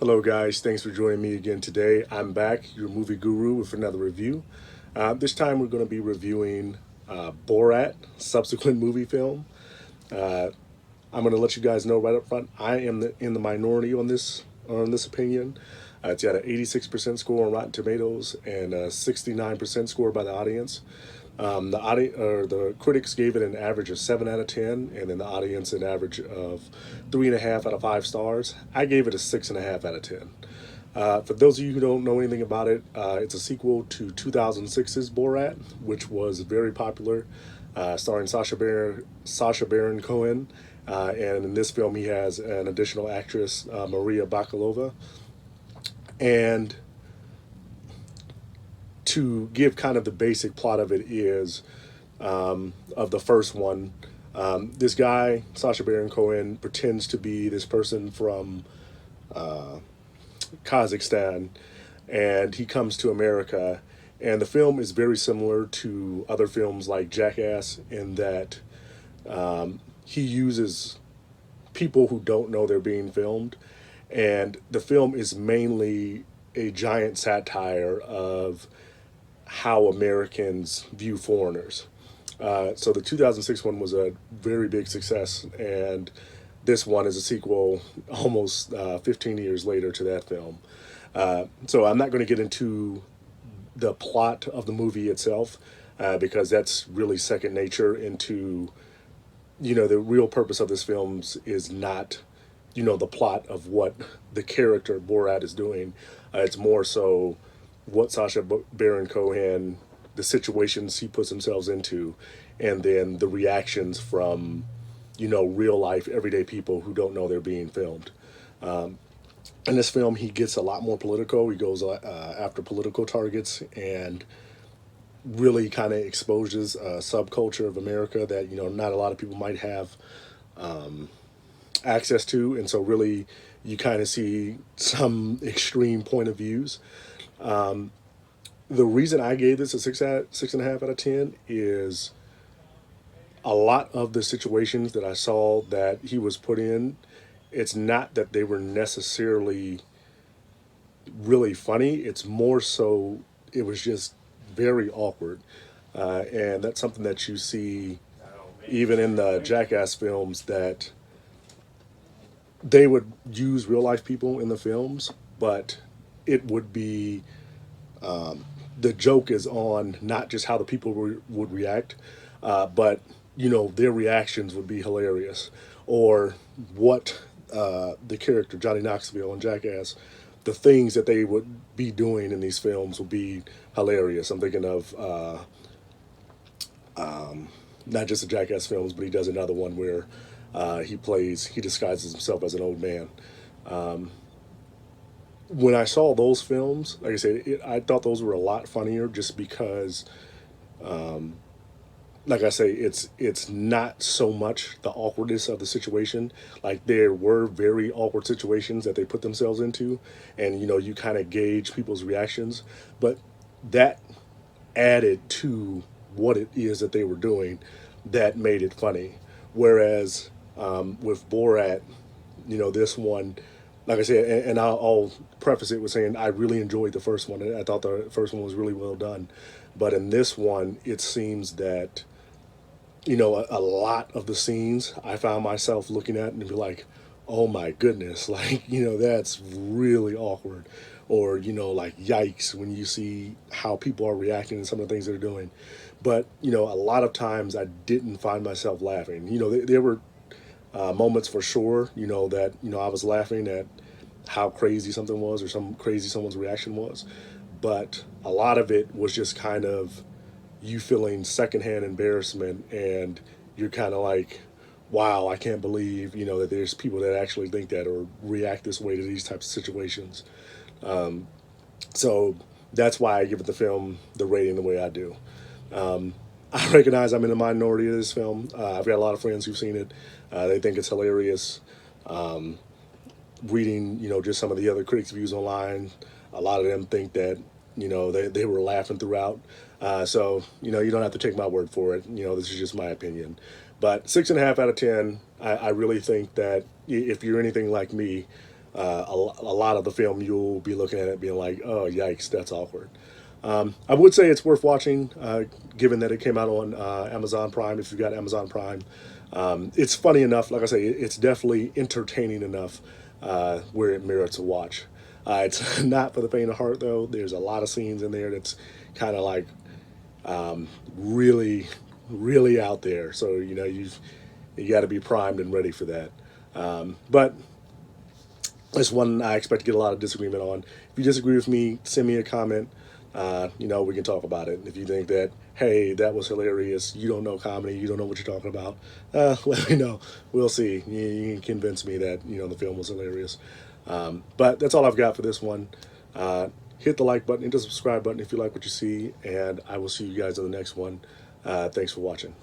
Hello, guys. Thanks for joining me again today. I'm back, your movie guru, with another review. This time, we're going to be reviewing Borat, subsequent movie film. Uh, I'm going to let you guys know right up front. I am in the minority on this opinion. It's got an 86% score on Rotten Tomatoes and a 69% score by the audience. The critics gave it an average of 7 out of 10, and then the audience an average of 3.5 out of 5 stars. I gave it a 6.5 out of 10. For those of you who don't know anything about it, it's a sequel to 2006's Borat, which was very popular, starring Sacha Baron Cohen. And in this film, he has an additional actress, Maria Bakalova. And to give kind of the basic plot of it is of the first one. This guy, Sacha Baron Cohen, pretends to be this person from Kazakhstan, and he comes to America. And the film is very similar to other films like Jackass in that he uses people who don't know they're being filmed. And the film is mainly a giant satire of how Americans view foreigners. So the 2006 one was a very big success, and this one is a sequel almost 15 years later to that film. So I'm not going to get into the plot of the movie itself because that's really second nature into, the real purpose of this film is not, the plot of what the character Borat is doing. It's more so what Sacha Baron Cohen, the situations he puts himself into, and then the reactions from, real life, everyday people who don't know they're being filmed. In this film, he gets a lot more political. He goes after political targets and really kind of exposes a subculture of America that, not a lot of people might have access to. And so, really, you kind of see some extreme point of views. The reason I gave this a 6.5 out of 10 is a lot of the situations that I saw that he was put in. It's not that they were necessarily really funny. It's more so it was just very awkward, and that's something that you see even in the Jackass films that they would use real life people in the films, but it would be the joke is on not just how the people would react, but their reactions would be hilarious, or what the character Johnny Knoxville and Jackass, the things that they would be doing in these films would be hilarious. I'm thinking of not just the Jackass films, but he does another one where he disguises himself as an old man. When I saw those films, like I said, I thought those were a lot funnier just because, like I say, it's not so much the awkwardness of the situation. Like there were very awkward situations that they put themselves into, and you kind of gauge people's reactions, but that added to what it is that they were doing that made it funny. Whereas with Borat, this one, like I said, and I'll preface it with saying I really enjoyed the first one. I thought the first one was really well done, but in this one, it seems that a lot of the scenes I found myself looking at and be like, oh my goodness, like that's really awkward, or like yikes when you see how people are reacting and some of the things they're doing. But a lot of times I didn't find myself laughing. There were moments for sure, that I was laughing at how crazy something was or some crazy someone's reaction was, but a lot of it was just kind of you feeling secondhand embarrassment, and you're kind of like, wow, I can't believe that there's people that actually think that or react this way to these types of situations. So that's why I give it the film the rating the way I do. I recognize I'm in the minority of this film. I've got a lot of friends who've seen it. They think it's hilarious. Reading, just some of the other critics' views online, a lot of them think that, they were laughing throughout. So, you don't have to take my word for it. This is just my opinion. But 6.5 out of 10, I really think that if you're anything like me, a lot of the film you'll be looking at it being like, oh yikes, that's awkward. I would say it's worth watching, given that it came out on Amazon Prime. If you've got Amazon Prime, it's funny enough. Like I say, it's definitely entertaining enough where it merits a watch. It's not for the faint of heart, though. There's a lot of scenes in there that's kind of like really, really out there. So you got to be primed and ready for that. But it's one I expect to get a lot of disagreement on. If you disagree with me, send me a comment. We can talk about it. If you think that, hey, that was hilarious, you don't know comedy, you don't know what you're talking about, let me know. We'll see. You can convince me that, the film was hilarious. But that's all I've got for this one. Hit the like button, hit the subscribe button if you like what you see, and I will see you guys in the next one. Thanks for watching.